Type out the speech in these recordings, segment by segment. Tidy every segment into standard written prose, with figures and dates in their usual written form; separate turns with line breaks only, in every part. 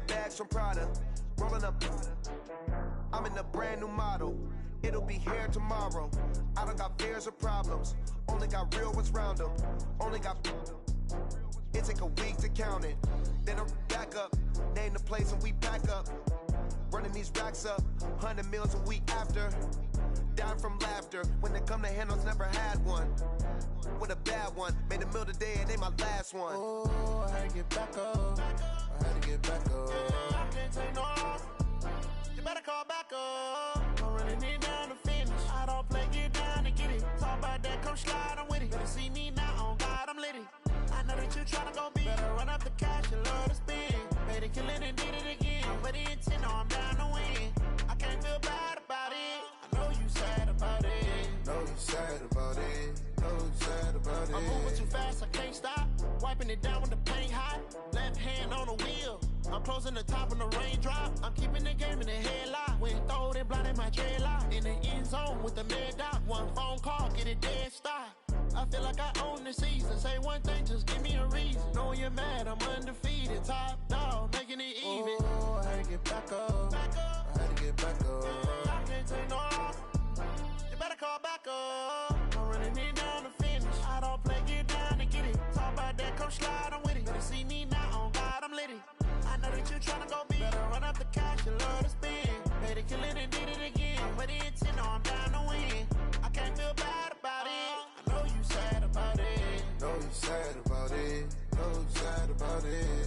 bags from Prada, rolling up. I'm in a brand new model. It'll be here tomorrow. I don't got fears or problems. Only got real ones round them. Only got. It take a week to count it. Then I'm back up. Name the place and we pack up. Running these racks up. 100 meals a week after. Down from laughter. When they come to handles, never had one. With a bad one. Made a meal today and ain't my last one.
Oh, I had to get back up. I had to get back up.
I can't take no loss. You better call back up. I'm running it down to finish. I don't play, get down and get it. Talk about that, come slide, I'm with it. Better see me now, on God, I'm litty. I know that you tryna go big. Better run up the cash, you love to spend. Made it, kill it, and did it again. But the intent, no, I'm down to win. I can't feel bad about it. I know you sad about it.
Know you sad about it. Know you sad about it.
I'm moving too fast, I can't stop. Wiping it down with the paint hot. Left hand on the wheel. I'm closing the top when the raindrop. I'm keeping the game in the headlock. When throwed and blinded my dreadlock. In the end zone with the mad dot. One phone call, get it dead stop. I feel like I own the season. Say one thing, just give me a reason. Knowing you're mad, I'm undefeated. Top dog, making it even.
Oh, I had to get back up. I had to get back up.
I can't take no loss. You better call back up. I'm running it down to finish. I don't play, get down and get it. Talk about that, come slide, I'm with it. Better see me now, on God, I'm litty. I know that you tryna go big. Better run up the cash, you love to spend. Made it, kill it, and did it again. But the intent, no, I'm down to win. I can't feel bad about it. I know you sad about it.
Know you sad about it. Know you sad about it.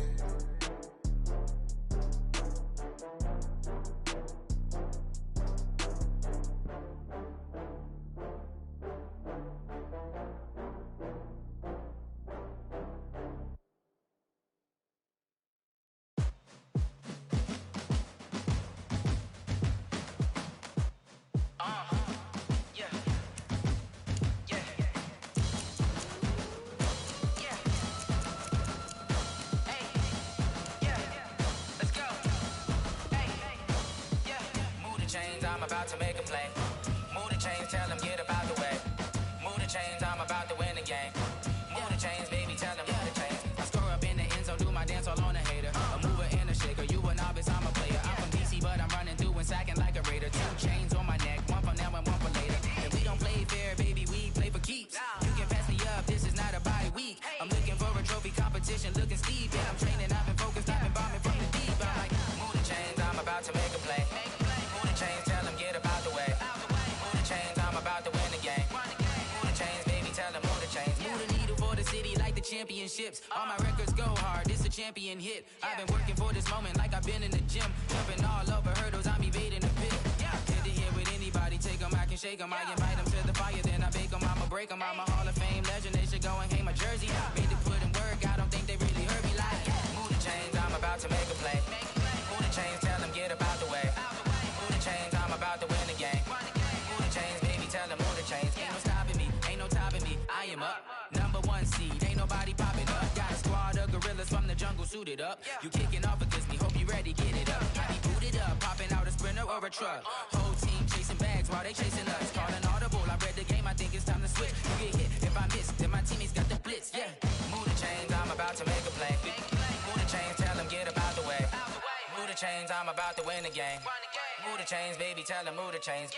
I'm about to make a play. Move the chains, tell them get up out the way. Move the chains, I'm about to win the game. Move the chains, baby, tell them move the chains. I score up in the end zone, do my dance all on a hater. A mover and a shaker, you a novice, I'm a player. I'm from DC, but I'm running through and sacking like a raider. 2 chains on my neck, one for now and one for later. And we don't play fair, baby, we play for keeps. You can pass me up, this is not a bye week. I'm looking for a trophy competition, looking steep. And I'm training, I've been focused, I've been bombing from the deep. I'm like, move the chains, I'm about to make a play. Move the chains, tell them get up out the way. Move the chains, I'm about to win the game. Move the chains, baby, tell them move the chains. Move the needle for the city like the championships. All my records go hard, this a champion hit. I've been working for this moment like I've been in the gym. Jumping all over hurdles, I'm evading the pit. Hit the hit with anybody, take them, I can shake them. I invite them to the fire, then I bake them, I'ma break them. I'm a Hall of Fame legend, they should go and hang my jersey. Made to put in work, I don't think they really heard me like. Move the chains, I'm about to make a play. Move the chains, tell them get up out the way. Move the chains, I'm about to win the game. Move the chains, baby, tell them move the chains. Ain't no stopping me, ain't no topping me, I am up. #1 seed, ain't nobody popping up. Got a squad of gorillas from the jungle suited up. You kicking off against me, hope you ready, get it up. I be booted up, popping out a Sprinter or a truck. Whole team chasing bags while they chasing us. Calling audible, I read the game, I think it's time to switch. You get hit, if I miss, then my teammates got the blitz, yeah. Move the chains, I'm about to make a play. Move the chains, tell them get up out the way. Move the chains, I'm about to win the game. Move the chains, baby, tell them move the chains.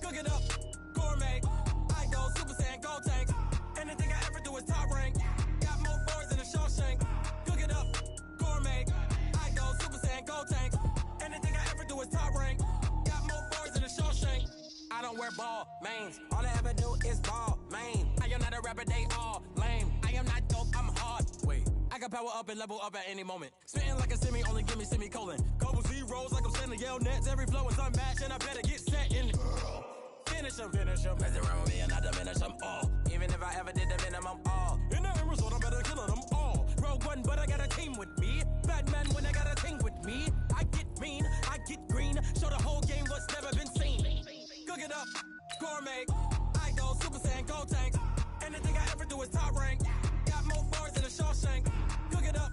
Cook it up, gourmet. I go Super Saiyan, gold tank. Anything I ever do is top rank. Got more boards than a Shawshank. Cook it up, gourmet. I go Super Saiyan, gold tank. Anything I ever do is top rank. Got more boards than a Shawshank. I don't wear ball mains. All I ever do is ball main. I am not a rapper, they all lame. I am not dope, I'm hard. Wait, I can power up and level up at any moment. Spitting like a semi, only give me semicolon. Couple zeros like I'm sending yell nets. Every flow is unmatched and I better get set in. Finish them, mess around with me and I diminish them all. Even if I ever did the minimum all. In the end result, I'm better killing them all. Rogue One, but I got a team with me. Batman when I got a thing with me. I get mean, I get green. Show the whole game what's never been seen. Cook it up, gourmet. I go Super Saiyan, gold tank. Anything I ever do is top rank. Got more bars than a Shawshank. Cook it up.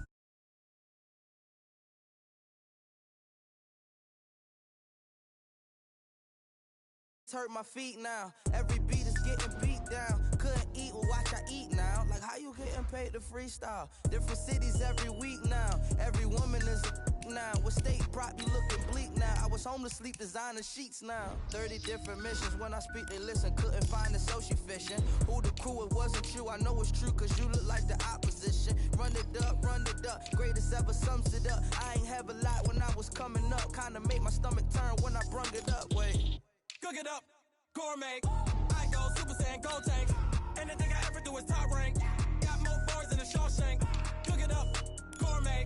hurt my feet now. Every beat is getting beat down. Couldn't eat, well watch I eat now. Like how you getting paid to freestyle? Different cities every week now. Every woman is a now. With state prop, you looking bleak now. I was home to sleep, designing sheets now. 30 different missions. When I speak, they listen. Couldn't find it, so she fishing. Who the crew? It wasn't true. I know it's true, cause you look like the opposition. Run it up, run it up. Greatest ever sums it up. I ain't have a lot when I was coming up. Kinda made my stomach turn when I brung it up. Wait.
Cook it up, gourmet. I go Super Saiyan, gold tank. Anything I ever do is top rank. Got more bars than a Shawshank. Cook it up, gourmet.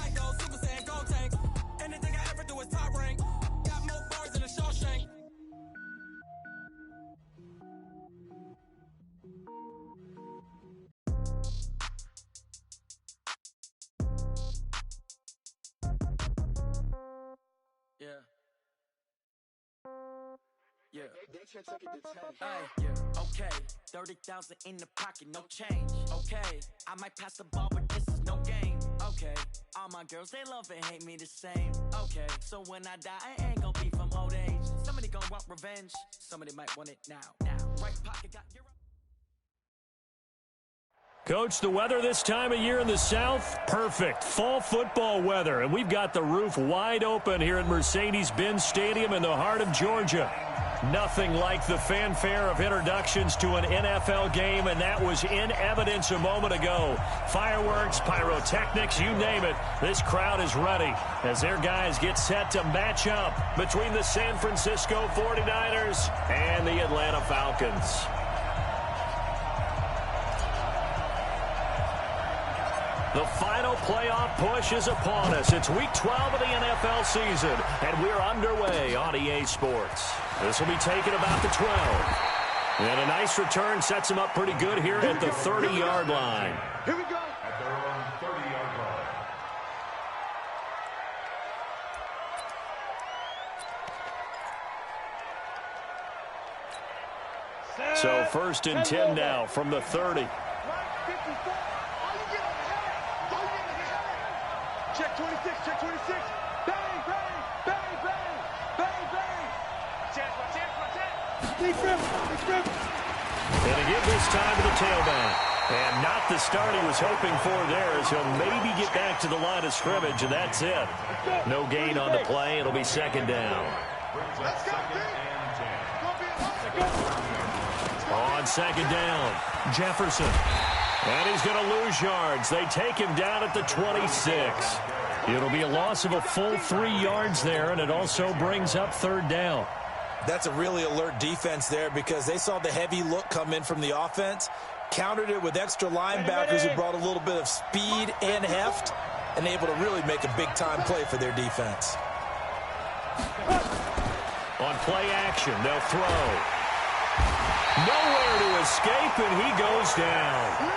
I go Super Saiyan, gold tank. Anything I ever do is top rank. Got more bars than a Shawshank.
Yeah. Yeah. Yeah. Okay. 30,000 in the pocket, no change. Okay. I might pass the ball, but this is no game. Okay. All my girls, they love and hate me the same. Okay. So when I die, I ain't gonna be from old age. Somebody gonna want revenge. Somebody might want it now. Right pocket got your...
Coach, the weather this time of year in the South, perfect. Fall football weather, and we've got the roof wide open here at Mercedes-Benz Stadium in the heart of Georgia. Nothing like the fanfare of introductions to an NFL game, and that was in evidence a moment ago. Fireworks, pyrotechnics, you name it. This crowd is ready as their guys get set to match up between the San Francisco 49ers and the Atlanta Falcons. The final playoff push is upon us. It's Week 12 of the NFL season, and we're underway on EA Sports. This will be taken about the 12. And a nice return sets him up pretty good here at the 30-yard line.
Here we go. At their own 30-yard line.
So 1st and 10 now from the 30.
Check 26, check 26. Bang, bang, bang, bang, bang, bang. Watch it.
And a give this time to the tailback. And not the start he was hoping for there, as he'll maybe get back to the line of scrimmage, and that's it. No gain on the play. It'll be 2nd down.
Let's go,
On 2nd down, Jefferson. And he's going to lose yards. They take him down at the 26. It'll be a loss of a full 3 yards there, and it also brings up 3rd down.
That's a really alert defense there because they saw the heavy look come in from the offense, countered it with extra linebackers who brought a little bit of speed and heft, and able to really make a big-time play for their defense.
On play action, they'll throw. Nowhere to escape, and he goes down.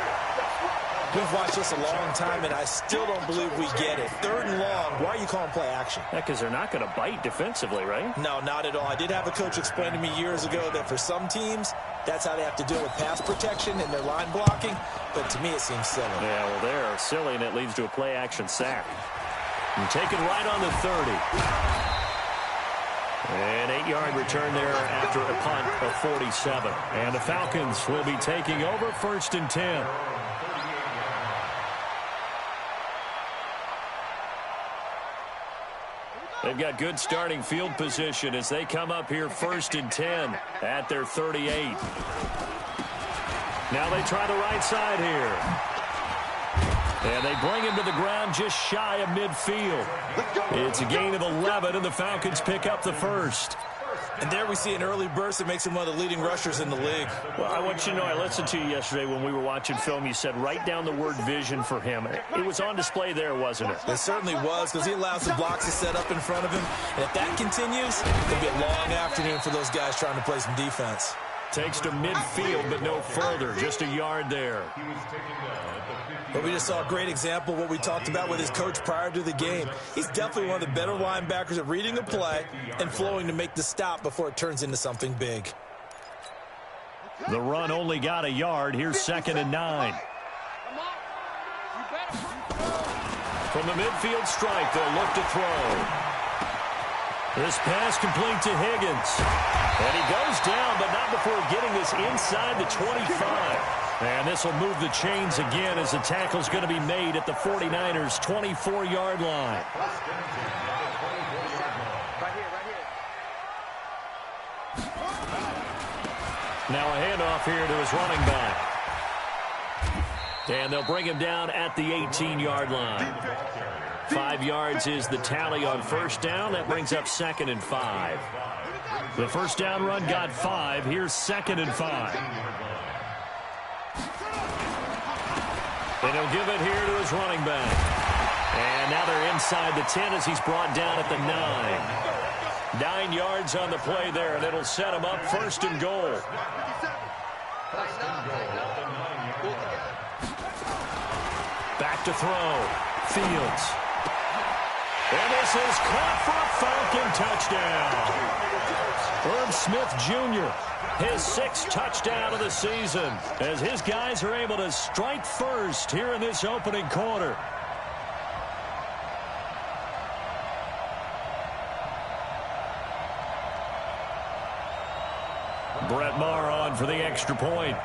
We've watched this a long time, and I still don't believe we get it. 3rd and long, why are you calling play action?
Yeah, because they're not going to bite defensively, right?
No, not at all. I did have a coach explain to me years ago that for some teams, that's how they have to deal with pass protection and their line blocking, but to me it seems silly.
Yeah, well, they're silly, and it leads to a play action sack. And taken right on the 30. An 8-yard return there after a punt of 47. And the Falcons will be taking over 1st and 10. They've got good starting field position as they come up here 1st and 10 at their 38. Now they try the right side here. And they bring him to the ground just shy of midfield. It's a gain of 11, and the Falcons pick up the 1st.
And there we see an early burst that makes him one of the leading rushers in the league.
Well, I want you to know, I listened to you yesterday when we were watching film. You said write down the word vision for him. It was on display there, wasn't it?
It certainly was, because he allows the blocks to set up in front of him. And if that continues, it'll be a long afternoon for those guys trying to play some defense.
Takes to midfield, but no further. Just a yard there.
But we just saw a great example of what we talked about with his coach prior to the game. He's definitely one of the better linebackers at reading a play and flowing to make the stop before it turns into something big.
The run only got a yard. Here's 2nd and 9. From the midfield stripe, they'll look to throw. This pass complete to Higgins. And he goes down, but not before getting this inside the 25. And this will move the chains again as the tackle's going to be made at the 49ers' 24-yard line. Now a handoff here to his running back. And they'll bring him down at the 18-yard line. 5 yards is the tally on first down. That brings up 2nd and 5. The first down run got 5. Here's 2nd and 5. And he'll give it here to his running back. And now they're inside the 10 as he's brought down at the 9. 9 yards on the play there, and it'll set him up 1st and goal. Back to throw. Fields. And this is caught for a Falcon touchdown. Herb Smith Jr., his 6th touchdown of the season, as his guys are able to strike first here in this opening quarter. Brett Maher on for the extra point.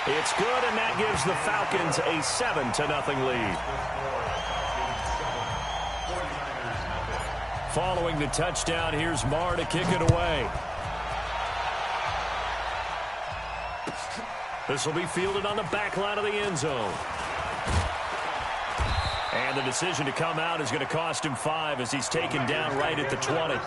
It's good, and that gives the Falcons a 7-0 lead. Following the touchdown, here's Maher to kick it away. This will be fielded on the back line of the end zone. And the decision to come out is going to cost him 5 as he's taken down right at the 20.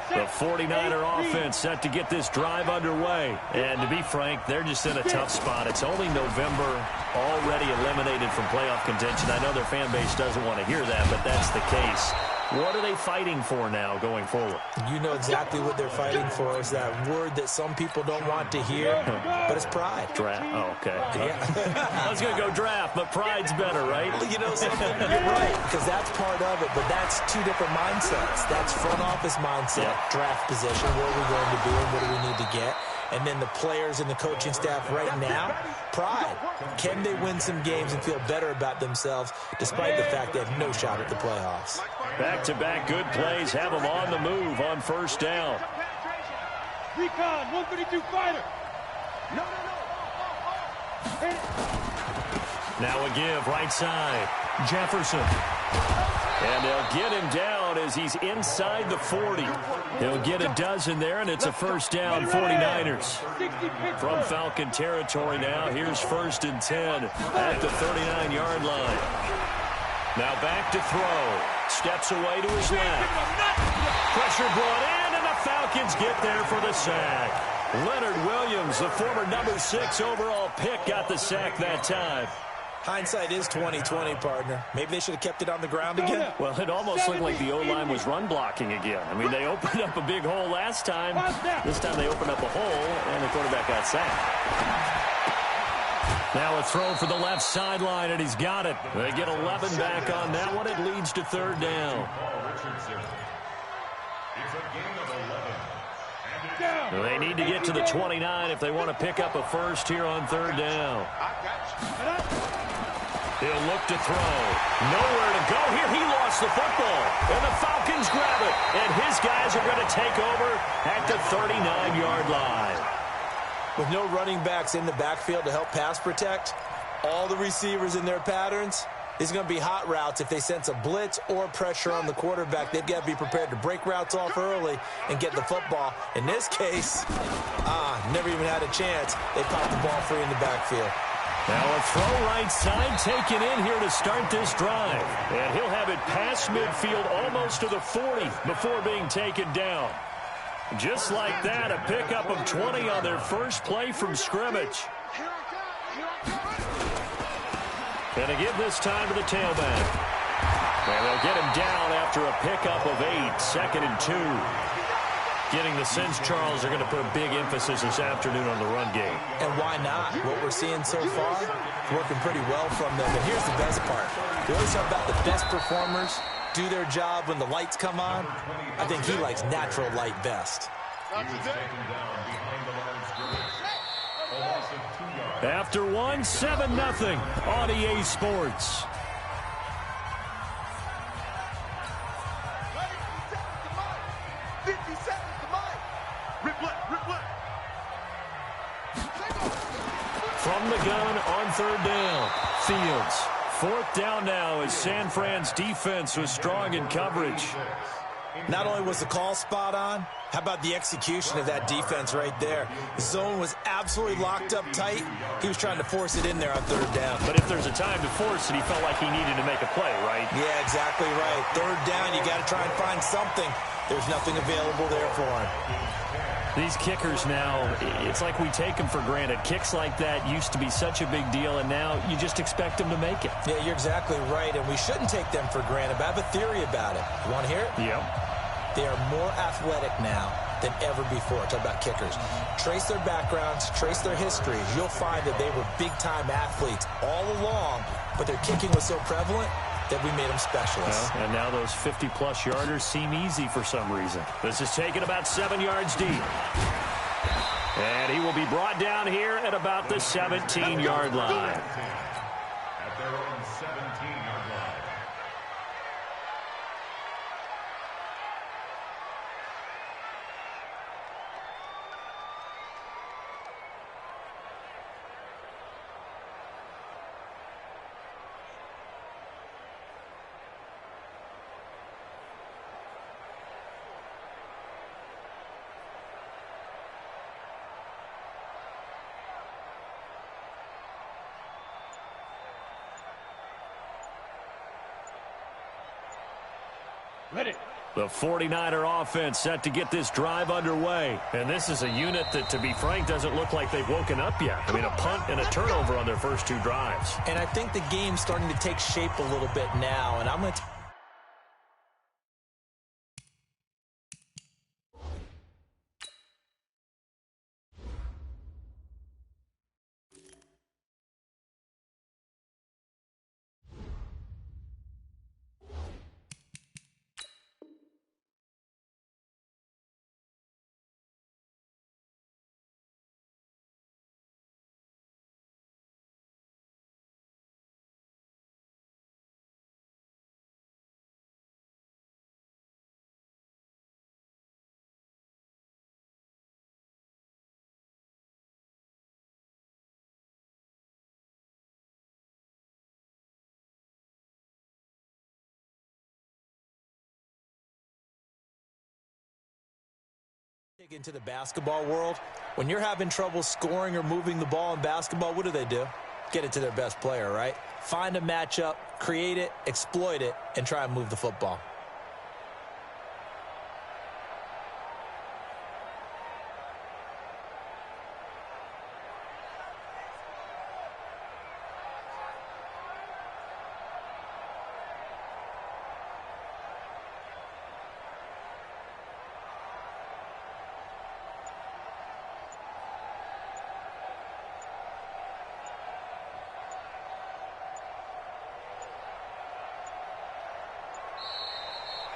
The 49er offense set to get this drive underway. And to be frank, they're just in a tough spot. It's only November, already eliminated from playoff contention. I know their fan base doesn't want to hear that, but that's the case. What are they fighting for now going forward?
You know exactly what they're fighting for. Is that word that some people don't want to hear, but it's pride.
Draft. Oh, okay.
Yeah.
I was going to go draft, but pride's better, right?
You know something? You're right, because that's part of it, but that's 2 different mindsets. That's front office mindset, draft position, where are we going to be and what do we need to get? And then the players and the coaching staff right now, pride. Can they win some games and feel better about themselves despite the fact they have no shot at the playoffs?
Back-to-back good plays have them on the move on first down.
Recon, 132 fighter. No.
Now a give, right side. Jefferson. And they'll get him down as he's inside the 40. He'll get a dozen there, and it's a first down, 49ers. From Falcon territory now, here's 1st and 10 at the 39-yard line. Now back to throw. Steps away to his left. Pressure brought in, and the Falcons get there for the sack. Leonard Williams, the former number 6 overall pick, got the sack that time.
Hindsight is 20/20, partner. Maybe they should have kept it on the ground again.
Well, it almost looked like the O-line was run blocking again. I mean, they opened up a big hole last time. This time they opened up a hole, and the quarterback got sacked. Now a throw for the left sideline, and he's got it. They get 11 back on that one. It leads to 3rd down. They need to get to the 29 if they want to pick up a first here on 3rd down. He'll look to throw. Nowhere to go here. He lost the football. And the Falcons grab it. And his guys are going to take over at the 39-yard line.
With no running backs in the backfield to help pass protect, all the receivers in their patterns, it's going to be hot routes. If they sense a blitz or pressure on the quarterback, they've got to be prepared to break routes off early and get the football. In this case, never even had a chance. They popped the ball free in the backfield.
Now a throw right side taken in here to start this drive. And he'll have it past midfield almost to the 40 before being taken down. Just like that, a pickup of 20 on their first play from scrimmage. And a give this time to the tailback. And they'll get him down after a pickup of 8, 2nd and 2. Getting the sense, Charles, are going to put a big emphasis this afternoon on the run game.
And why not? What we're seeing so far, working pretty well from them. And here's the best part. We always talk about the best performers do their job when the lights come on. I think he likes natural light best.
After one, 7-0 on EA Sports. From the gun on third down, Fields. Fourth down now as San Fran's defense was strong in coverage.
Not only was the call spot on, how about the execution of that defense right there? The zone was absolutely locked up tight. He was trying to force it in there on third down.
But if there's a time to force it, he felt like he needed to make a play, right?
Yeah, exactly right. Third down, you got to try and find something. There's nothing available there for him.
These kickers now, it's like we take them for granted. Kicks like that used to be such a big deal, and now you just expect them to make it.
Yeah, you're exactly right, and we shouldn't take them for granted, but I have a theory about it. You want to hear it?
Yep.
They are more athletic now than ever before. Talk about kickers. Trace their backgrounds, trace their histories. You'll find that they were big-time athletes all along, but their kicking was so prevalent that we made them specialists.
Well, and now those 50-plus yarders seem easy for some reason. This is taken about 7 yards deep. And he will be brought down here at about the 17-yard line.
At their own 17-yard line.
The 49er offense set to get this drive underway. And this is a unit that, to be frank, doesn't look like they've woken up yet. I mean, a punt and a turnover on their first two drives.
And I think the game's starting to take shape a little bit now, and I'm going to... Into the basketball world, when you're having trouble scoring or moving the ball in basketball, what do? Get it to their best player, right? Find a matchup, create it, exploit it, and try and move the football.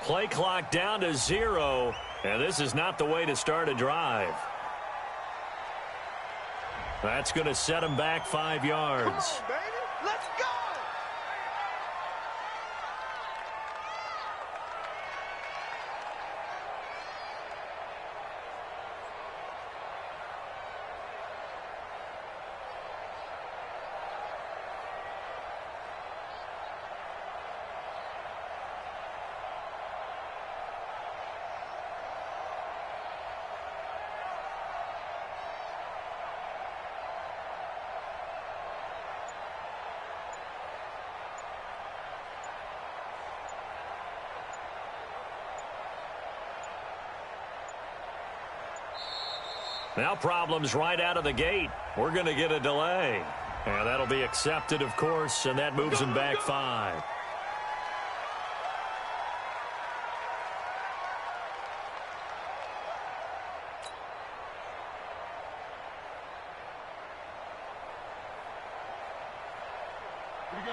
Play clock down to 0, and this is not the way to start a drive. That's going to set him back 5 yards.
Come on, baby. Let's go!
Now problems right out of the gate. We're going to get a delay. And that'll be accepted, of course, and that moves him back 5.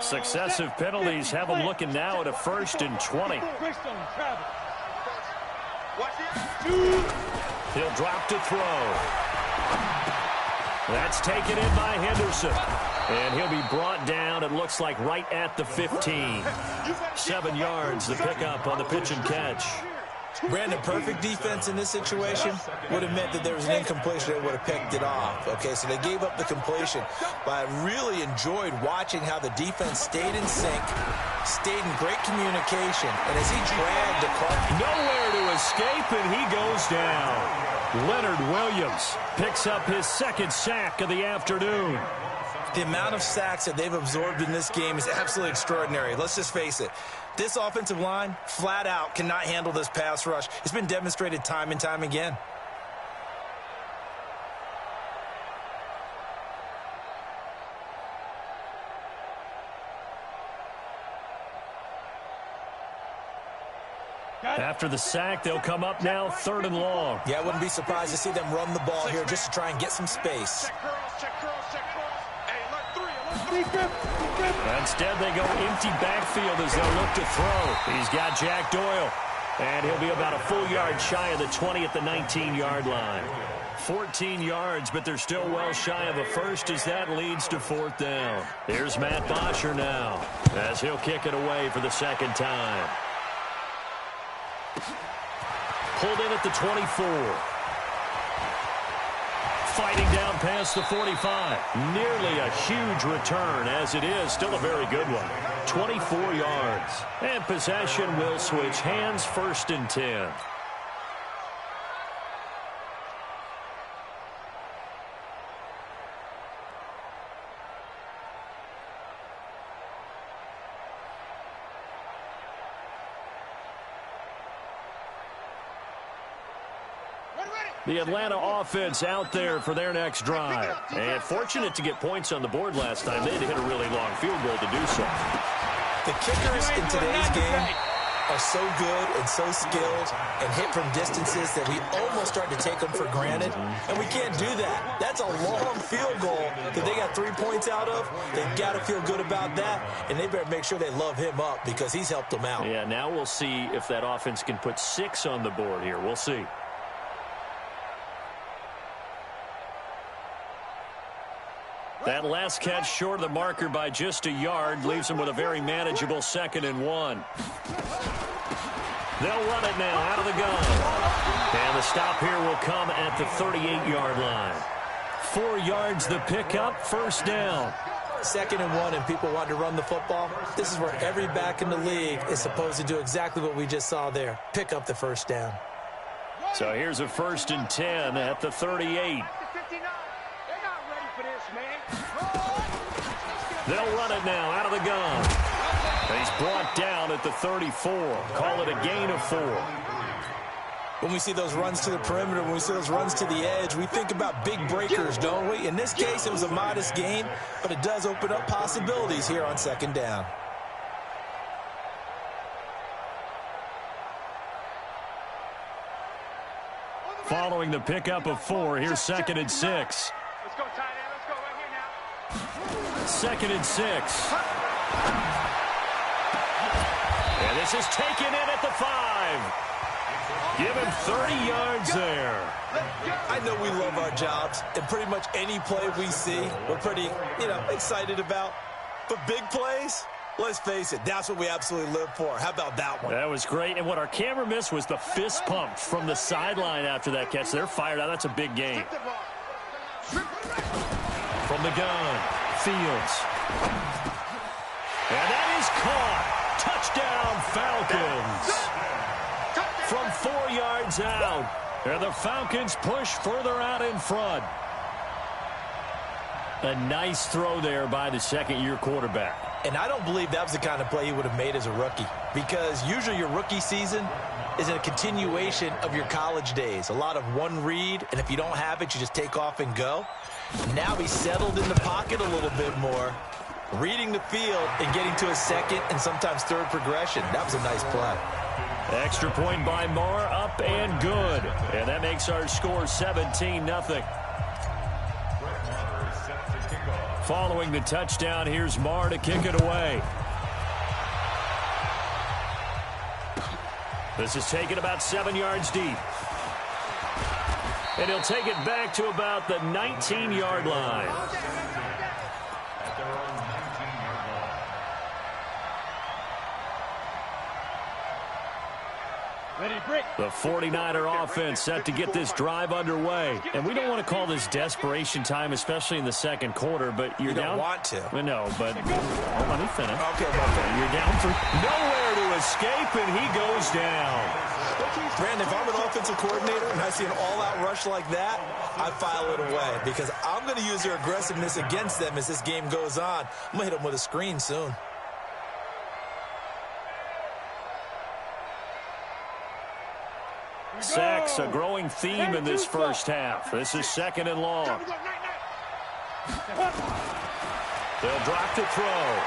Successive penalties have him looking now at a 1st and 20. He'll drop to throw. That's taken in by Henderson. And he'll be brought down, it looks like, right at the 15. 7 yards, the pickup on the pitch and catch.
Brandon, perfect defense in this situation would have meant that there was an incompletion that would have picked it off. Okay, so they gave up the completion. But I really enjoyed watching how the defense stayed in sync, stayed in great communication, and as he dragged the car.
Nowhere to escape, and he goes down. Leonard Williams picks up his 2nd sack of the afternoon.
The amount of sacks that they've absorbed in this game is absolutely extraordinary. Let's just face it. This offensive line, flat out, cannot handle this pass rush. It's been demonstrated time and time again.
After the sack, they'll come up now 3rd and long.
Yeah, I wouldn't be surprised to see them run the ball here just to try and get some space.
Instead, they go empty backfield as they'll look to throw. He's got Jack Doyle, and he'll be about a full yard shy of the 20 at the 19-yard line. 14 yards, but they're still well shy of a first as that leads to 4th down. Here's Matt Bosher now as he'll kick it away for the 2nd time. Pulled in at the 24. Fighting down past the 45. Nearly a huge return, as it is still a very good one. 24 yards. And possession will switch hands, 1st and 10. The Atlanta offense out there for their next drive. And fortunate to get points on the board last time. They had to hit a really long field goal to do so.
The kickers in today's game are so good and so skilled and hit from distances that we almost start to take them for granted. And we can't do that. That's a long field goal that they got 3 points out of. They've got to feel good about that. And they better make sure they love him up because he's helped them out.
Yeah, now we'll see if that offense can put 6 on the board here. We'll see. That last catch short of the marker by just a yard leaves him with a very manageable 2nd and 1. They'll run it now out of the gun. And the stop here will come at the 38-yard line. 4 yards the pickup, 1st down.
2nd and 1 and people want to run the football. This is where every back in the league is supposed to do exactly what we just saw there. Pick up the 1st down.
So here's a 1st and 10 at the 38. They'll run it now out of the gun. He's brought down at the 34. Call it a gain of 4.
When we see those runs to the perimeter, when we see those runs to the edge, we think about big breakers, don't we? In this case, it was a modest gain, but it does open up possibilities here on 2nd down.
Following the pickup of 4, here's 2nd and 6.
Let's go, tight end. Let's go right here now.
2nd and 6. And this is taken in at the 5. Give him 30 yards there.
I know we love our jobs, and pretty much any play we see, we're pretty, excited about. But big plays, let's face it, that's what we absolutely live for. How about that one?
That was great. And what our camera missed was the fist pump from the sideline after that catch. They're fired out. That's a big game. From the gun, Fields. And that is caught. Touchdown, Falcons. From 4 yards out. And the Falcons push further out in front. A nice throw there by the 2nd-year quarterback.
And I don't believe that was the kind of play he would have made as a rookie, because usually your rookie season is a continuation of your college days. A lot of one read, and if you don't have it, you just take off and go. Now he's settled in the pocket a little bit more, reading the field and getting to a 2nd and sometimes 3rd progression. That was a nice play.
Extra point by Marr, up and good. And that makes our score 17-0. Following the touchdown, here's Marr to kick it away. This is taken about 7 yards deep. And he'll take it back to about the 19-yard line.
At their own 19-yard line.
The 49er offense set to get this drive underway. And we don't want to call this desperation time, especially in the second quarter, but you're down.
You don't want to.
No, but let me finish.
Okay.
You're down for nowhere to escape, and he goes down.
Brandon, if I'm an offensive coordinator and I see an all-out rush like that, I file it away because I'm going to use their aggressiveness against them as this game goes on. I'm going to hit them with a screen soon.
Sacks, a growing theme in this first half. This is second and long. They'll drop to throw.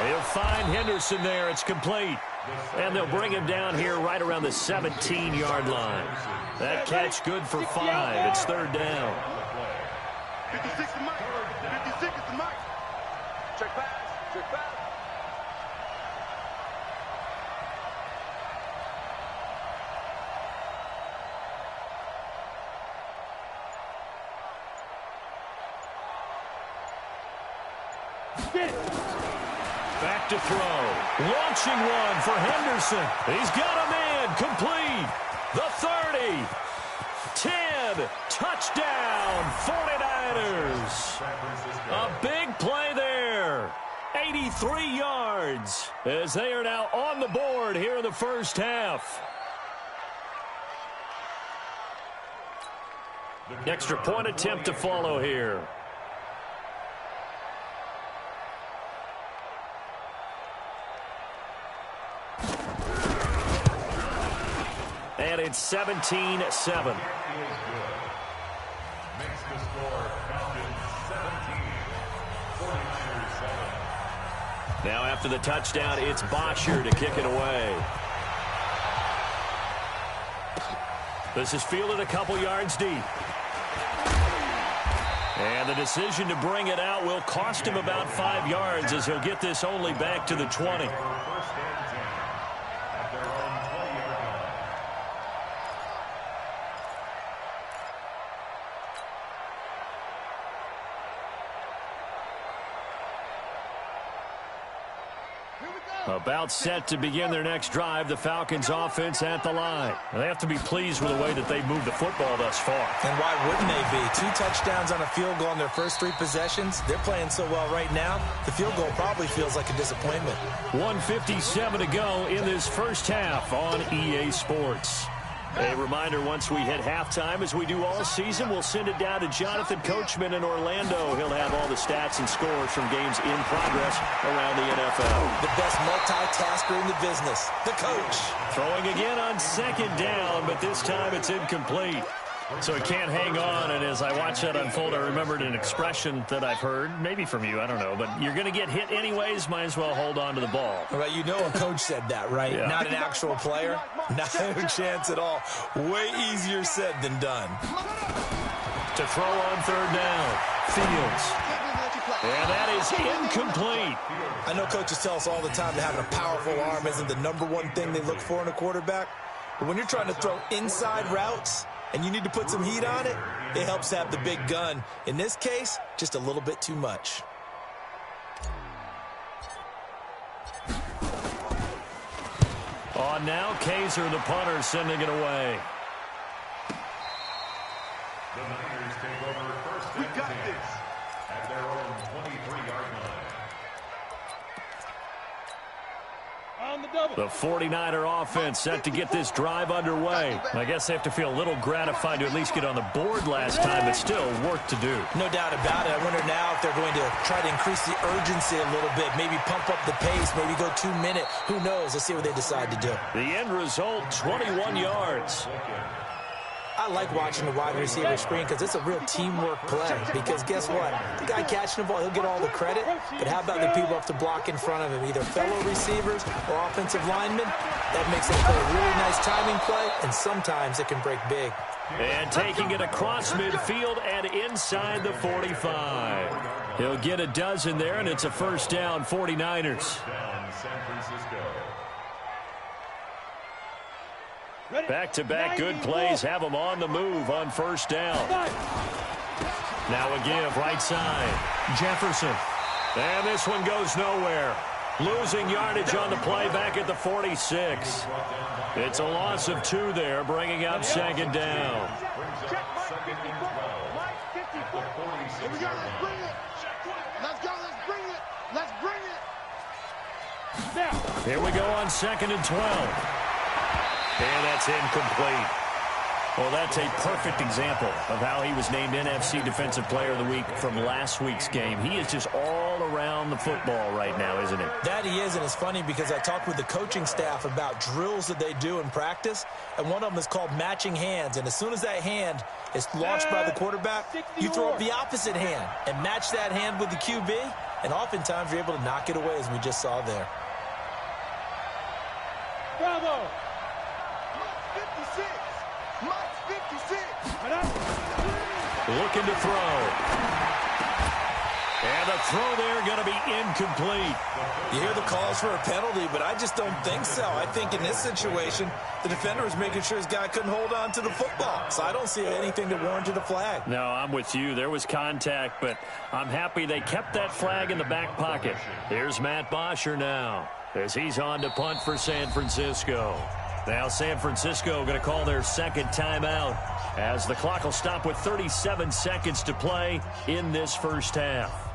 They'll find Henderson there. It's complete. And they'll bring him down here right around the 17-yard line. That catch good for 5. It's third down.
56 to Mike. 56 to Mike. Check pass. Check pass.
Back to throw. Launching one for Henderson. He's got a man. Complete. The 30. 10. Touchdown. 49ers. A big play there. 83 yards as they are now on the board here in the first half. Extra point attempt to follow here. And it's 17-7.
Makes the score Falcons 17, 49ers 7.
Now after the touchdown, it's Bosher to kick it away. This is fielded a couple yards deep. And the decision to bring it out will cost him about 5 yards as he'll get this only back to the 20.
First and 10 at their own 20-yard line.
About set to begin their next drive, the Falcons offense at the line. They have to be pleased with the way that they've moved the football thus far.
And why wouldn't they be? 2 touchdowns on a field goal in their first 3 possessions. They're playing so well right now, the field goal probably feels like a disappointment.
1:57 to go in this first half on EA Sports. A reminder, once we hit halftime, as we do all season, we'll send it down to Jonathan Coachman in Orlando. He'll have all the stats and scores from games in progress around the NFL.
The best multitasker in the business, the coach.
Throwing again on second down, but this time it's incomplete. So he can't hang on, and as I watch that unfold, I remembered an expression that I've heard, maybe from you, I don't know, but you're going to get hit anyways, might as well hold on to the ball.
Well, you know a coach said that, right?
Yeah.
Not an actual player. Not a chance at all. Way easier said than done.
To throw on third down, Fields. And that is incomplete.
I know coaches tell us all the time that having a powerful arm isn't the #1 thing they look for in a quarterback. But when you're trying to throw inside routes and you need to put some heat on it, it helps to have the big gun. In this case, just a little bit too much.
On now, Kaiser, the punter, sending it away.
The Niners take over first and 10 at their own 23-yard line.
The 49er offense set to get this drive underway. I guess they have to feel a little gratified to at least get on the board last time, but still work to do.
No doubt about it. I wonder now if they're going to try to increase the urgency a little bit, maybe pump up the pace, maybe go 2-minute. Who knows? Let's see what they decide to do.
The end result, 21 yards.
I like watching the wide receiver screen because it's a real teamwork play. Because guess what? The guy catching the ball, he'll get all the credit. But how about the people up to block in front of him, either fellow receivers or offensive linemen? That makes it a really nice timing play, and sometimes it can break big.
And taking it across midfield and inside the 45. He'll get a dozen there, and it's a first down, 49ers.
Down San Francisco.
Back-to-back good plays have them on the move on first down. Now a give right side. Jefferson. And this one goes nowhere. Losing yardage on the play back at the 46. It's a loss of 2 there, bringing up second down.
Here we go, let's bring it. Let's go, let's bring it. Let's bring it. Now.
Here we go on 2nd and 12. And that's incomplete. Well, that's a perfect example of how he was named NFC Defensive Player of the Week from last week's game. He is just all around the football right now, isn't he?
That he is, and it's funny because I talked with the coaching staff about drills that they do in practice, and one of them is called matching hands. And as soon as that hand is launched by the quarterback, you throw up the opposite hand and match that hand with the QB, and oftentimes you're able to knock it away, as we just saw there.
Bravo. 56. Mike's 56.
Looking to throw. And the throw there going to be incomplete.
You hear the calls for a penalty, but I just don't think so. I think in this situation, the defender was making sure his guy couldn't hold on to the football. So I don't see anything that warranted a flag.
No, I'm with you. There was contact, but I'm happy they kept that flag in the back pocket. Here's Matt Bosher now as he's on to punt for San Francisco. Now San Francisco going to call their second timeout as the clock will stop with 37 seconds to play in this first half.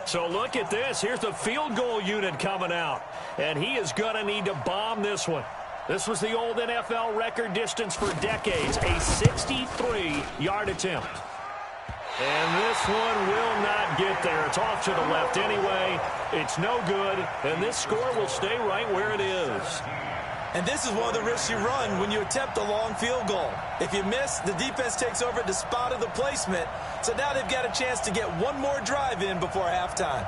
So look at this. Here's the field goal unit coming out. And he is going to need to bomb this one. This was the old NFL record distance for decades, a 63-yard attempt. And this one will not get there. It's off to the left anyway. It's no good, and this score will stay right where it is.
And this is one of the risks you run when you attempt a long field goal. If you miss, the defense takes over at the spot of the placement. So now they've got a chance to get one more drive in before halftime.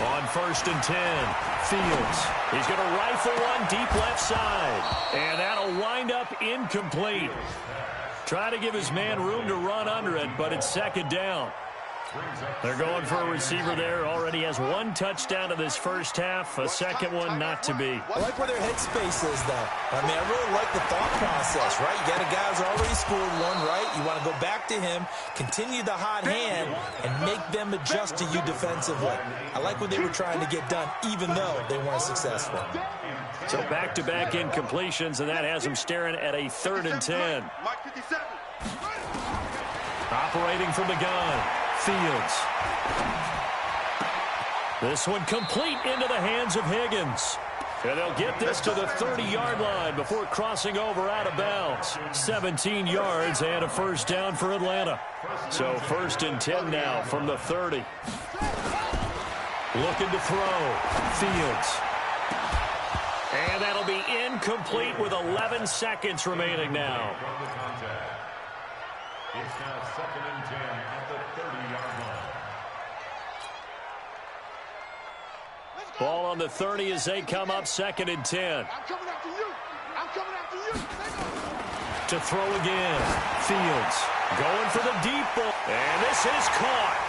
On 1st and 10, Fields. He's going to rifle one deep left side. And that'll wind up incomplete. Try to give his man room to run under it, but it's second down. They're going for a receiver there. Already has 1 touchdown in this first half. A second one not to be.
I like where their headspace is, though. I mean, I really like the thought process, right? You got a guy who's already scored one, right? You want to go back to him, continue the hot hand, and make them adjust to you defensively. I like what they were trying to get done, even though they weren't successful.
So back-to-back incompletions, and that has them staring at a 3rd and 10. Operating from the gun. Fields. This one complete into the hands of Higgins. And they'll get this to the 30-yard line before crossing over out of bounds. 17 yards and a first down for Atlanta. So 1st and 10 now from the 30. Looking to throw. Fields. And that'll be incomplete with 11 seconds remaining now.
It's now 2nd and 10 at the 30-yard line.
Ball on the 30 as they come up 2nd and 10.
I'm coming after you. I'm coming after you.
To throw again. Fields going for the deep ball. And this is caught.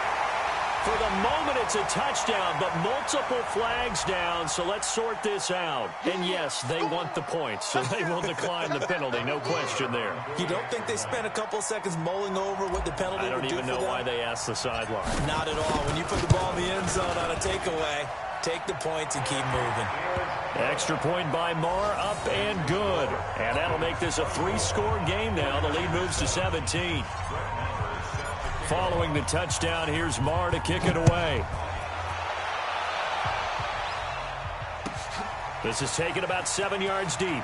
For the moment, it's a touchdown, but multiple flags down, so let's sort this out. And, yes, they want the points, so they will decline the penalty, no question there.
You don't think they spent a couple seconds mulling over what the penalty would do for them?
I don't even know why they asked the sideline.
Not at all. When you put the ball in the end zone on a takeaway, take the points and keep moving.
Extra point by Marr, up and good. And that'll make this a 3-score game now. The lead moves to 17. Following the touchdown, here's Marr to kick it away. This is taken about 7 yards deep.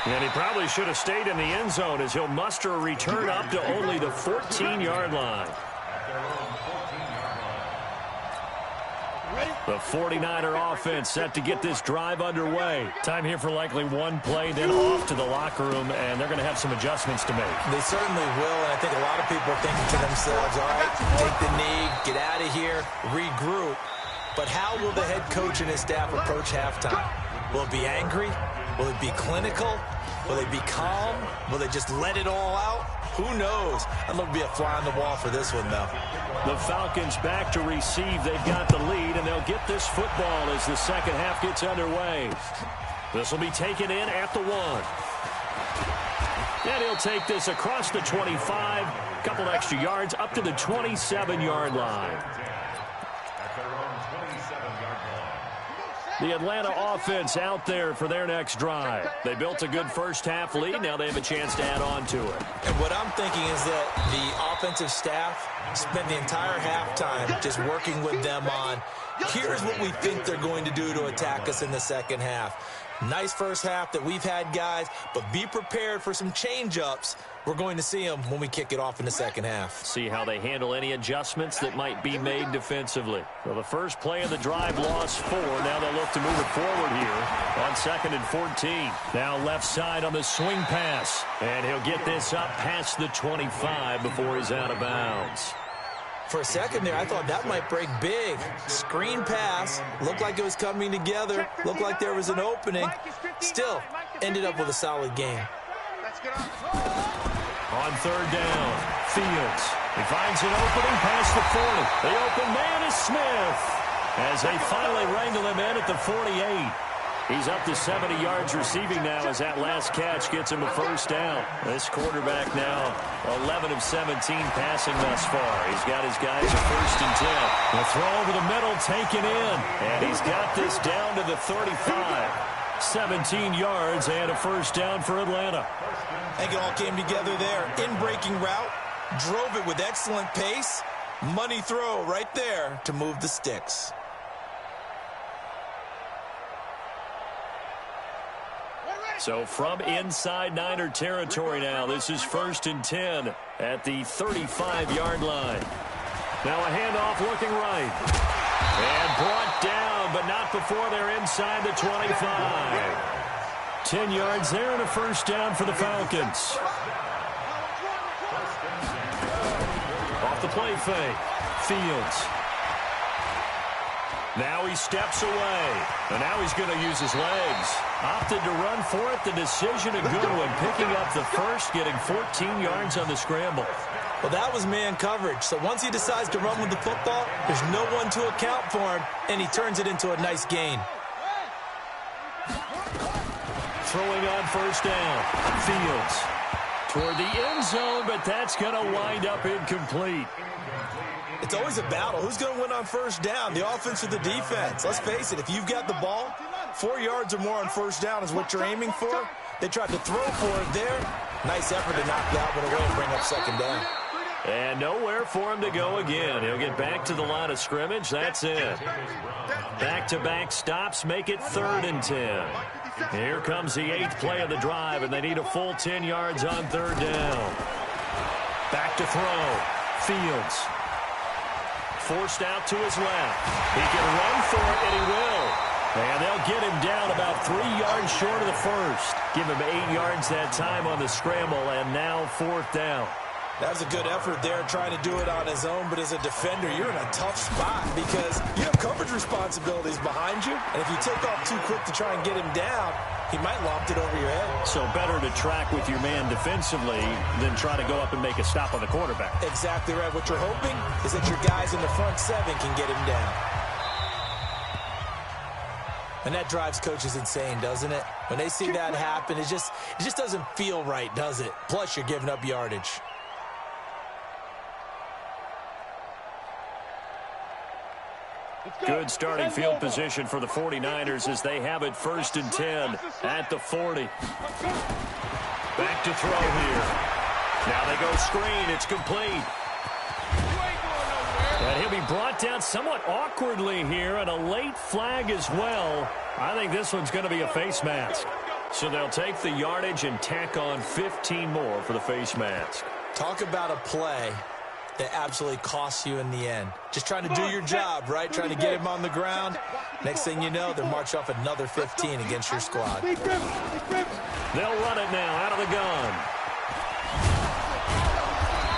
And he probably should have stayed in the end zone as he'll muster a return up to only the 14-yard line. The 49er offense set to get this drive underway. Time here for likely one play, then off to the locker room, and they're going to have some adjustments to make.
They certainly will, and I think a lot of people are thinking to themselves, all right, take the knee, get out of here, regroup. But how will the head coach and his staff approach halftime? Will it be angry? Will it be clinical? Will they be calm? Will they just let it all out? Who knows? I'd love to be a fly on the wall for this one, though.
The Falcons back to receive. They've got the lead, and they'll get this football as the second half gets underway. This will be taken in at the 1. And he'll take this across the 25. A couple extra yards up to the 27-yard line. The Atlanta offense out there for their next drive. They built a good first-half lead. Now they have a chance to add on to it.
And what I'm thinking is that the offensive staff spent the entire halftime just working with them on, here's what we think they're going to do to attack us in the second half. Nice first half that we've had, guys, but be prepared for some change-ups. We're going to see them when we kick it off in the second half.
See how they handle any adjustments that might be made defensively. Well, the first play of the drive lost 4. Now they'll look to move it forward here on 2nd and 14. Now left side on the swing pass. And he'll get this up past the 25 before he's out of bounds.
For a second there, I thought that might break big. Screen pass. Looked like it was coming together. Looked like there was an opening. Still, ended up with a solid game.
On 3rd down, Fields. He finds an opening past the 40. The open man is Smith. As they finally wrangle him in at the 48. He's up to 70 yards receiving now as that last catch gets him a first down. This quarterback now 11 of 17 passing thus far. He's got his guys at 1st and 10. The throw over the middle taken in. And he's got this down to the 35. 17 yards and a first down for Atlanta.
I think it all came together there. In-breaking route, drove it with excellent pace. Money throw right there to move the sticks.
So from inside Niner territory now, this is 1st and 10 at the 35-yard line. Now a handoff looking right. And brought down, but not before they're inside the 25. 10 yards there and a first down for the Falcons. Off the play fake. Fields. Now he steps away. And now he's going to use his legs. Opted to run for it. The decision a good one. Picking up the first, getting 14 yards on the scramble.
Well, that was man coverage. So once he decides to run with the football, there's no one to account for him, and he turns it into a nice gain.
Throwing on first down. Fields toward the end zone, but that's going to wind up incomplete.
It's always a battle. Who's going to win on first down, the offense or the defense? Let's face it, if you've got the ball, 4 yards or more on first down is what you're aiming for. They tried to throw for it there. Nice effort to knock that one away and bring up second down.
And nowhere for him to go again. He'll get back to the line of scrimmage. That's it. Back-to-back stops make it 3rd and 10. Here comes the 8th play of the drive, and they need a full 10 yards on 3rd down. Back to throw. Fields. Forced out to his left. He can run for it, and he will. And they'll get him down about 3 yards short of the first. Give him 8 yards that time on the scramble, and now 4th down.
That was a good effort there, trying to do it on his own, but as a defender, you're in a tough spot because you have coverage responsibilities behind you, and if you take off too quick to try and get him down, he might loft it over your head.
So better to track with your man defensively than try to go up and make a stop on the quarterback.
Exactly right. What you're hoping is that your guys in the front 7 can get him down. And that drives coaches insane, doesn't it? When they see that happen, it just doesn't feel right, does it? Plus, you're giving up yardage.
Good starting field position for the 49ers as they have it 1st and 10 at the 40. Back to throw here. Now they go screen. It's complete. And he'll be brought down somewhat awkwardly here, and a late flag as well. I think this one's going to be a face mask. So they'll take the yardage and tack on 15 more for the face mask.
Talk about a play that absolutely costs you in the end. Just trying to do your job, right? Trying to get him on the ground. Next thing you know, they'll march off another 15 against your squad.
They'll run it now out of the gun.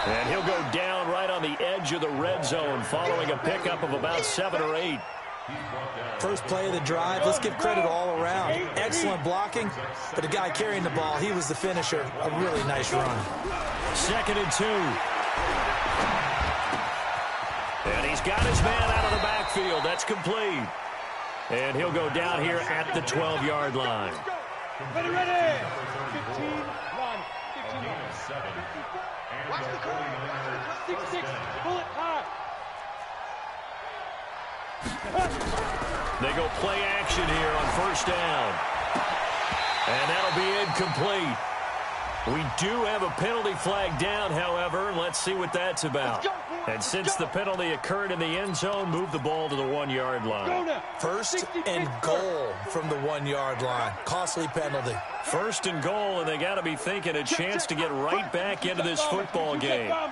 And he'll go down right on the edge of the red zone following a pickup of about 7 or 8.
First play of the drive, let's give credit all around. Excellent blocking, but the guy carrying the ball, he was the finisher. A really nice run.
2nd and 2. And he's got his man out of the backfield. That's complete. And he'll go down here at the 12-yard line.
Ready, ready. 15, run. 15, run. Watch the curve. 6-6. Pull it high.
They go play action here on 1st down. And that'll be incomplete. We do have a penalty flag down, however. Let's see what that's about. And since the penalty occurred in the end zone, move the ball to the 1-yard line.
1st and goal from the 1-yard line. Costly penalty.
1st and goal, and they got to be thinking a chance to get right back into this football game. Now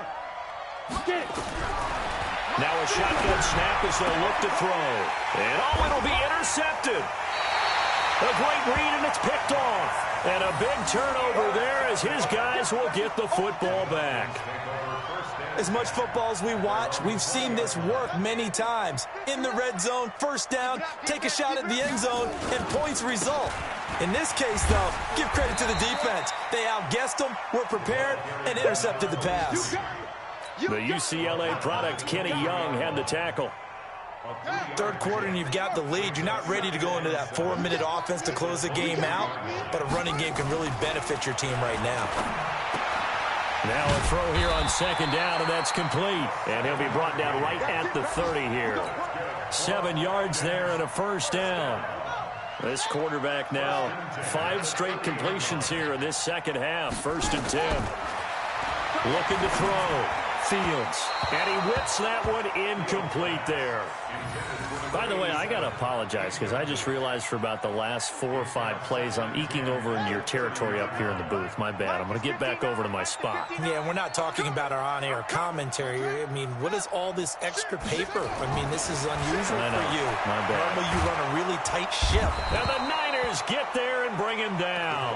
a shotgun snap as they'll look to throw. And it'll be intercepted. A great read, and it's picked off. And a big turnover there as his guys will get the football back.
As much football as we watch, we've seen this work many times. In the red zone, 1st down, take a shot at the end zone, and points result. In this case, though, give credit to the defense. They outguessed them, were prepared, and intercepted the pass.
The UCLA product, Kenny Young, had the tackle.
3rd quarter and you've got the lead. You're not ready to go into that 4-minute offense to close the game out, but a running game can really benefit your team right now.
Now a throw here on 2nd down, and that's complete. And he'll be brought down right at the 30 here. 7 yards there and a 1st down. This quarterback now 5 straight completions here in this 2nd half. 1st and 10. Looking to throw. Fields. And he whips that one incomplete there. By the way, I got to apologize because I just realized for about the last 4 or 5 plays I'm eking over into your territory up here in the booth. My bad. I'm going to get back over to my spot.
Yeah, and we're not talking about our on-air commentary here. I mean, what is all this extra paper? I mean, this is unusual for you.
My bad.
Normally you run a really tight ship.
Now the Niners get there and bring him down.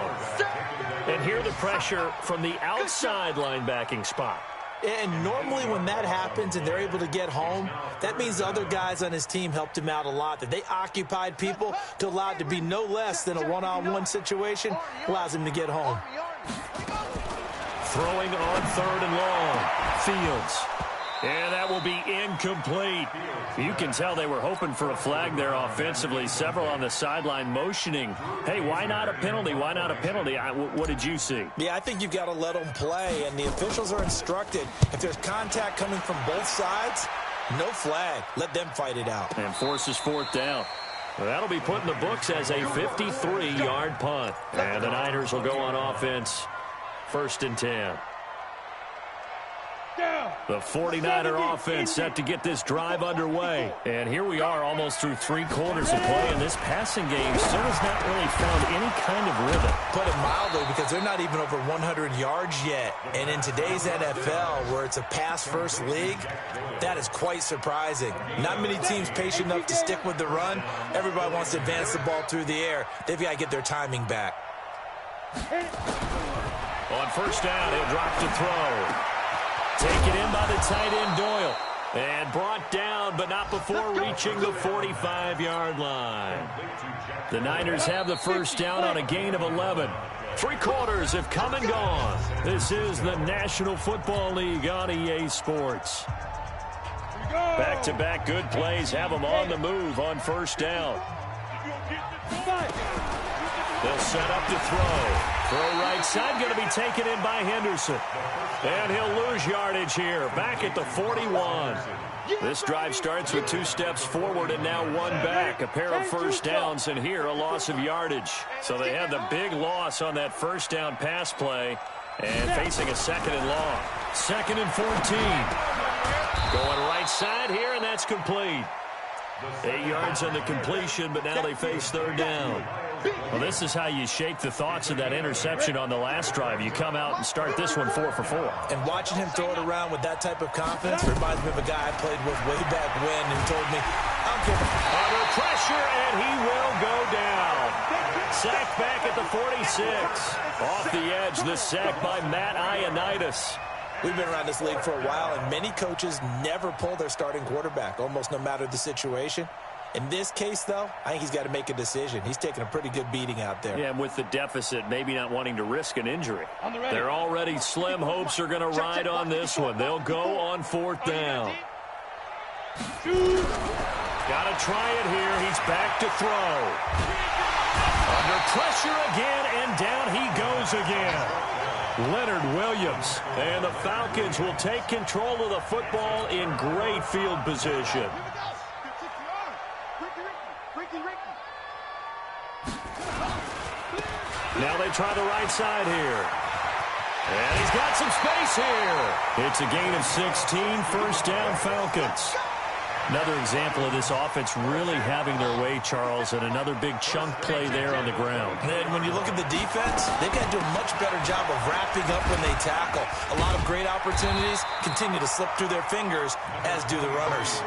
And hear the pressure from the outside linebacking spot.
And normally when that happens and they're able to get home, that means the other guys on his team helped him out a lot. That they occupied people to allow it to be no less than a one-on-one situation allows him to get home.
Throwing on 3rd and long. Fields. And that will be incomplete. You can tell they were hoping for a flag there offensively. Several on the sideline motioning. Hey, why not a penalty? Why not a penalty? What did you see?
Yeah, I think you've got to let them play, and the officials are instructed. If there's contact coming from both sides, no flag. Let them fight it out.
And forces 4th down. Well, that'll be put in the books as a 53-yard punt. And the Niners will go on offense. 1st and 10. The 49er offense set to get this drive underway. And here we are almost through 3 quarters of play, and this passing game still has not really found any kind of rhythm.
Put it mildly, because they're not even over 100 yards yet. And in today's NFL, where it's a pass-first league, that is quite surprising. Not many teams patient enough to stick with the run. Everybody wants to advance the ball through the air. They've got to get their timing back.
On 1st down, he'll drop to throw. Taken in by the tight end, Doyle. And brought down, but not before reaching the 45-yard line. The Niners have the 1st down on a gain of 11. 3 quarters have come and gone. This is the National Football League on EA Sports. Back-to-back good plays have them on the move on 1st down. They'll set up to throw. Throw right side, going to be taken in by Henderson. And he'll lose yardage here, back at the 41. This drive starts with 2 steps forward and now 1 back. A pair of 1st downs, and here a loss of yardage. So they had the big loss on that 1st down pass play, and facing a 2nd and long. 2nd and 14. Going right side here, and that's complete. 8 yards on the completion, but now they face 3rd down. Well, this is how you shake the thoughts of that interception on the last drive. You come out and start this one 4 for 4.
And watching him throw it around with that type of confidence reminds me of a guy I played with way back when who told me, I don't care.
Under pressure, and he will go down. Sacked back at the 46. Off the edge, the sack by Matt Ioannidis.
We've been around this league for a while, and many coaches never pull their starting quarterback, almost no matter the situation. In this case, though, I think he's got to make a decision. He's taking a pretty good beating out there.
Yeah, and with the deficit, maybe not wanting to risk an injury. They're already slim hopes are going to ride on this one. They'll go on 4th down. Got to try it here. He's back to throw. Under pressure again, and down he goes again. Leonard Williams. And the Falcons will take control of the football in great field position. Now they try the right side here. And he's got some space here. It's a gain of 16, 1st down Falcons. Another example of this offense really having their way, Charles, and another big chunk play there on the ground.
And when you look at the defense, they've got to do a much better job of wrapping up when they tackle. A lot of great opportunities continue to slip through their fingers, as do the runners.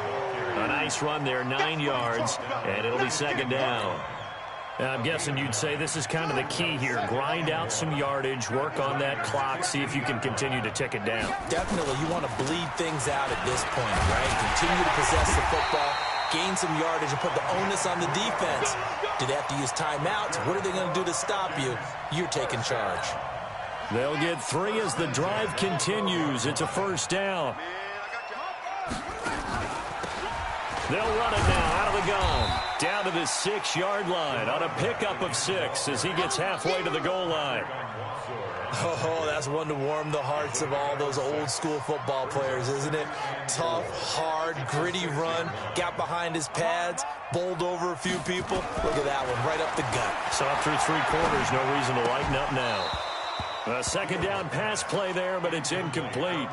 A nice run there, 9 yards, and it'll be 2nd down. I'm guessing you'd say this is kind of the key here. Grind out some yardage, work on that clock, see if you can continue to tick it down.
Definitely, you want to bleed things out at this point, right? Continue to possess the football, gain some yardage, and put the onus on the defense. Do they have to use timeouts? What are they going to do to stop you? You're taking charge.
They'll get 3 as the drive continues. It's a 1st down. They'll run it now out of the gun. Down to the 6-yard line on a pickup of 6 as he gets halfway to the goal line.
Oh, that's one to warm the hearts of all those old-school football players, isn't it? Tough, hard, gritty run, got behind his pads, bowled over a few people. Look at that one, right up the gut.
So through 3 quarters, no reason to lighten up now. A 2nd down pass play there, but it's incomplete.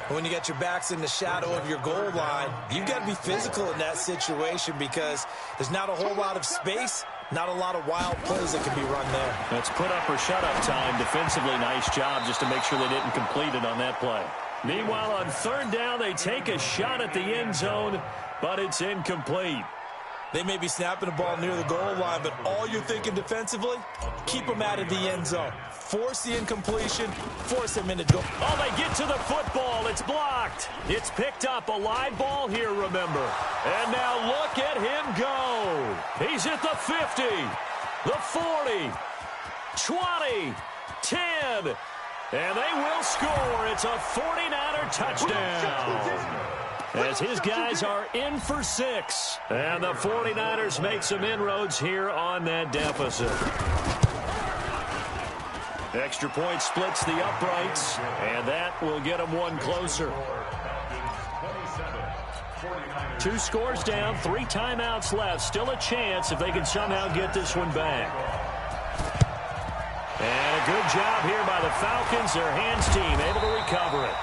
When you get your backs in the shadow of your goal line, you've got to be physical in that situation because there's not a whole lot of space, not a lot of wild plays that can be run there.
That's put up or shut up time. Defensively, nice job just to make sure they didn't complete it on that play. Meanwhile, on 3rd down, they take a shot at the end zone, but it's incomplete.
They may be snapping the ball near the goal line, but all you're thinking defensively, keep them out of the end zone. Force the incompletion, force them into goal.
Oh, they get to the football. It's blocked. It's picked up. A live ball here, remember. And now look at him go. He's at the 50, the 40, 20, 10, and they will score. It's a 49er touchdown. As his guys are in for 6. And the 49ers make some inroads here on that deficit. Extra point splits the uprights, and that will get them 1 closer. 2 scores down, 3 timeouts left. Still a chance if they can somehow get this one back. And a good job here by the Falcons, their hands team, able to recover it.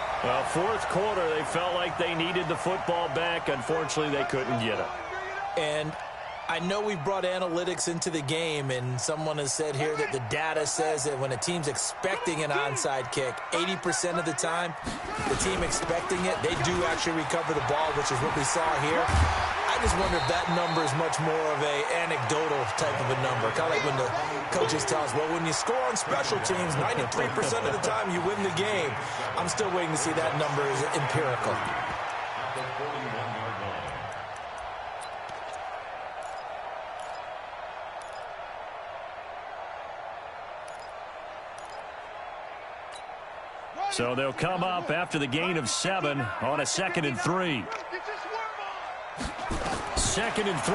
4th quarter, they felt like they needed the football back. Unfortunately, they couldn't get it.
And I know we've brought analytics into the game, and someone has said here that the data says that when a team's expecting an onside kick, 80% of the time, the team expecting it, they do actually recover the ball, which is what we saw here. I just wonder if that number is much more of a anecdotal type of a number. Kind of like when the coaches tell us, well, when you score on special teams, 93% of the time you win the game. I'm still waiting to see that number is empirical.
So they'll come up after the gain of 7 on a 2nd and 3. 2nd and 3.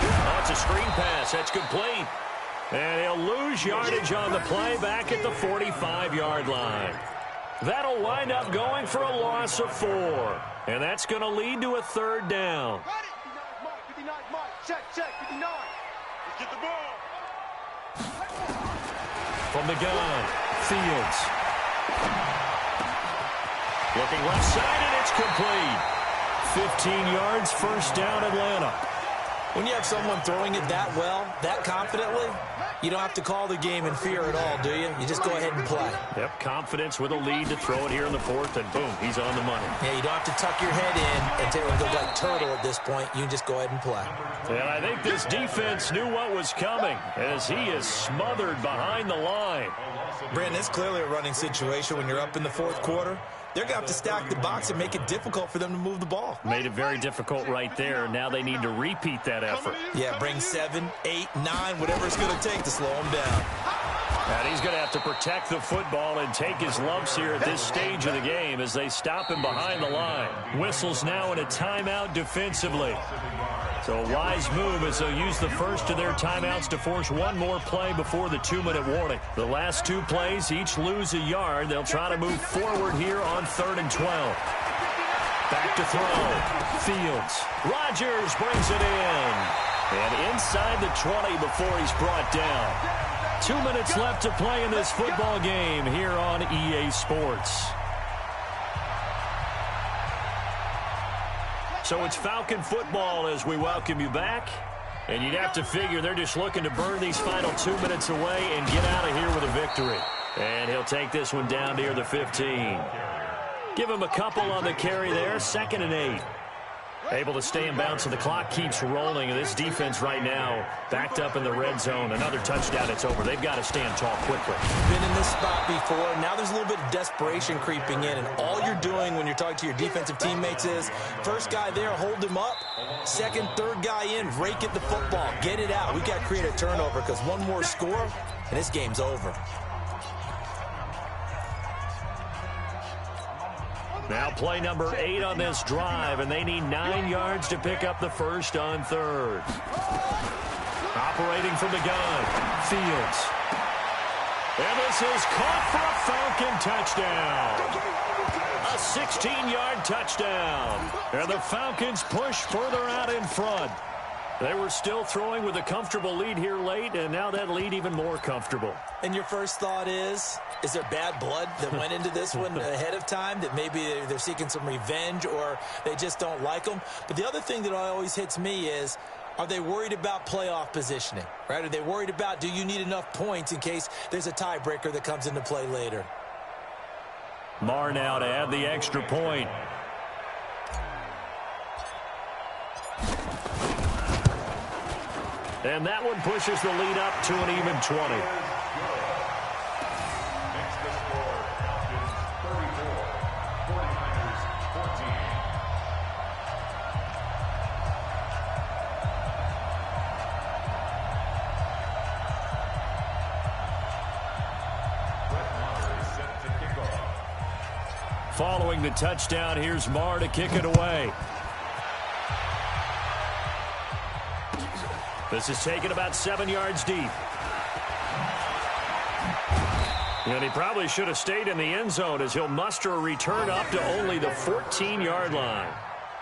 Oh, it's a screen pass. That's complete. And he'll lose yardage on the play back at the 45-yard line. That'll wind up going for a loss of 4. And that's going to lead to a 3rd down.
59, check, 59. Let's get the ball.
From the gun, Fields. Looking left side, and it's complete. 15 yards, 1st down, Atlanta.
When you have someone throwing it that well, that confidently, you don't have to call the game in fear at all, do you? You just go ahead and play.
Yep, confidence with a lead to throw it here in the fourth, and boom, he's on the money.
Yeah, you don't have to tuck your head in and go like turtle at this point. You can just go ahead and play.
And I think this defense knew what was coming as he is smothered behind the line.
Brandon, it's clearly a running situation when you're up in the fourth quarter. They're going to have to stack the box and make it difficult for them to move the ball.
Made it very difficult right there. Now they need to repeat that effort.
Yeah, bring 7, 8, 9, whatever it's going to take to slow them down.
And he's going to have to protect the football and take his lumps here at this stage of the game as they stop him behind the line. Whistles now in a timeout defensively. So a wise move as they'll use the first of their timeouts to force one more play before the 2-minute warning. The last 2 plays each lose a yard. They'll try to move forward here on 3rd and 12. Back to throw. Fields. Rodgers brings it in. And inside the 20 before he's brought down. 2 minutes left to play in this football game here on EA Sports. So it's Falcon football as we welcome you back. And you'd have to figure they're just looking to burn these final 2 minutes away and get out of here with a victory. And he'll take this one down near the 15. Give him a couple on the carry there. 2nd and 8. Able to stay in bounds, so the clock keeps rolling. And this defense right now backed up in the red zone. Another touchdown, it's over. They've got to stand tall quickly.
Been in this spot before. Now there's a little bit of desperation creeping in. And all you're doing when you're talking to your defensive teammates is, first guy there, hold him up. Second, third guy in, rake at the football. Get it out. We've got to create a turnover because one more score, and this game's over.
Now play number 8 on this drive, and they need 9 yards to pick up the first on 3rd. Operating from the gun, Fields. And this is caught for a Falcon touchdown. A 16-yard touchdown. And the Falcons push further out in front. They were still throwing with a comfortable lead here late, and now that lead even more comfortable.
And your first thought is there bad blood that went into this one ahead of time, that maybe they're seeking some revenge or they just don't like them? But the other thing that always hits me is, are they worried about playoff positioning, right? Are they worried about, do you need enough points in case there's a tiebreaker that comes into play later?
Marr now to add the extra point. And that one pushes the lead up to an even 20.
Makes the score Falcons 34, 49ers 14. Brett Maher is set to kick off.
Following the touchdown, here's Marr to kick it away. This is taken about 7 yards deep. And he probably should have stayed in the end zone as he'll muster a return up to only the 14-yard line.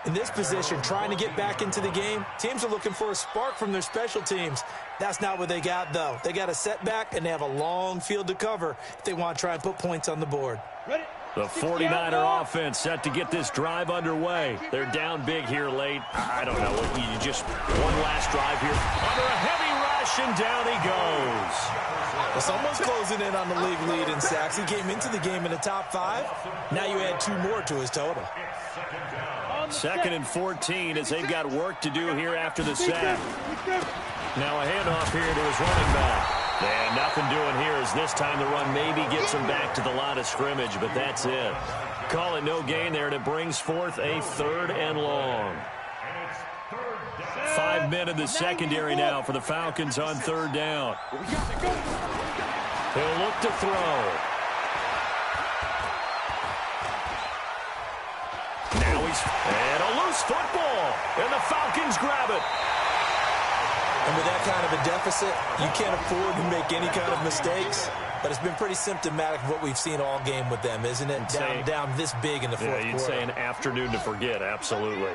In this position, trying to get back into the game, teams are looking for a spark from their special teams. That's not what they got, though. They got a setback, and they have a long field to cover if they want to try and put points on the board.
Ready?
The 49er offense set to get this drive underway. They're down big here late. I don't know. You just one last drive here. Under a heavy rush, and down he goes.
Well, someone's closing in on the league lead in sacks. He came into the game in the top 5. Now you add 2 more to his total.
2nd and 14 as they've got work to do here after the sack. Now a handoff here to his running back. And nothing doing here as this time the run maybe gets him back to the line of scrimmage, but that's it. Call it no gain there, and it brings forth a 3rd and long. 5 men in the secondary now for the Falcons on 3rd down. He'll look to throw. Now and a loose football, and the Falcons grab it.
And with that kind of a deficit, you can't afford to make any kind of mistakes. But it's been pretty symptomatic of what we've seen all game with them, isn't it? Down this big in the fourth quarter.
Yeah, you'd say an afternoon to forget, absolutely.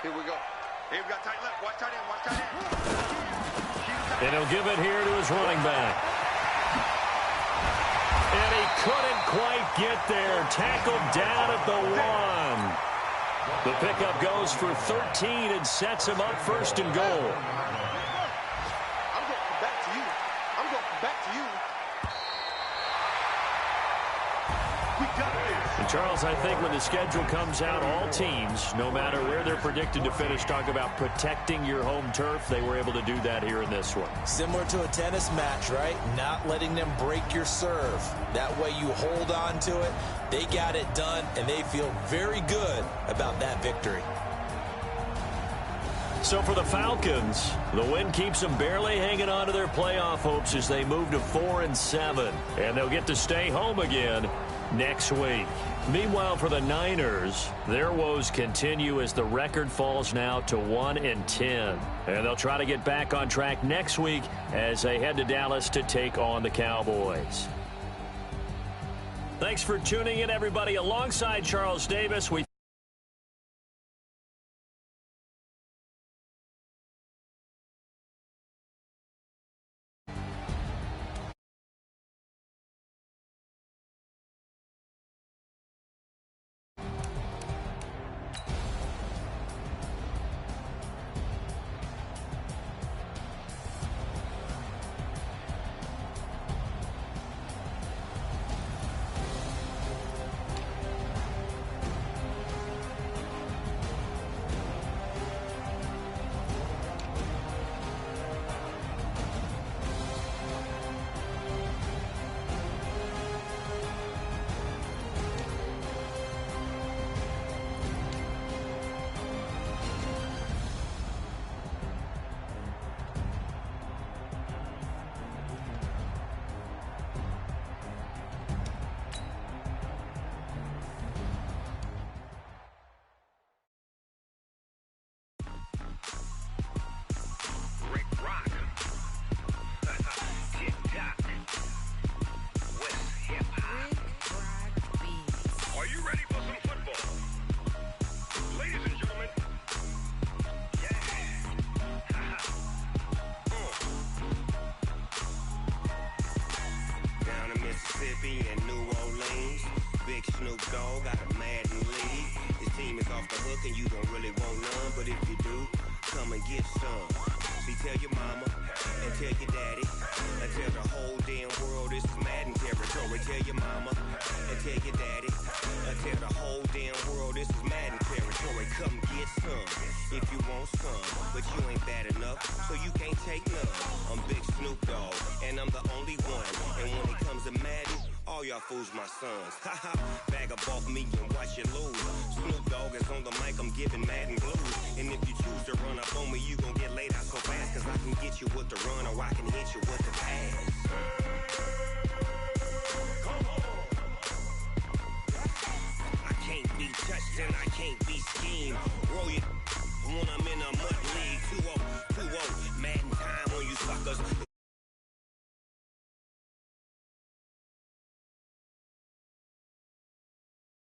Here we go. Here we got tight left. Watch tight end. Watch tight end.
And he'll give it here to his running back. And he couldn't quite get there. Tackled down at the 1. The pickup goes for 13 and sets him up 1st and goal.
I'm going back to you. I'm going back to you. We got this.
And Charles, I think when the schedule comes out, all teams, no matter where they're predicted to finish, talk about protecting your home turf. They were able to do that here in this one.
Similar to a tennis match, right? Not letting them break your serve. That way you hold on to it. They got it done, and they feel very good about that victory.
So for the Falcons, the win keeps them barely hanging on to their playoff hopes as they move to 4-7. And they'll get to stay home again next week. Meanwhile, for the Niners, their woes continue as the record falls now to 1-10. And they'll try to get back on track next week as they head to Dallas to take on the Cowboys. Thanks for tuning in, everybody. Alongside Charles Davis, we
and New Orleans, Big Snoop Dogg got a Madden lead. His team is off the hook and you don't really want none, but if you do, come and get some. See, tell your mama and tell your daddy and tell the whole damn world this is Madden territory. Tell your mama and tell your daddy and tell the whole damn world this is Madden territory. Come get some if you want some, but you ain't bad enough, so you can't take none. I'm Big Snoop Dogg and I'm the only one, and when it comes to Madden, all y'all fools my sons. Haha, bag up off me and watch you lose. Snoop Dogg is on the mic, I'm giving Madden blues. And if you choose to run up on me, you gon' get laid out so fast, cause I can get you with the run or I can hit you with the pass. Come on. I can't be touched and I can't be schemed. Roll you when I'm in a mud league. 2-0, Madden time on you suckers.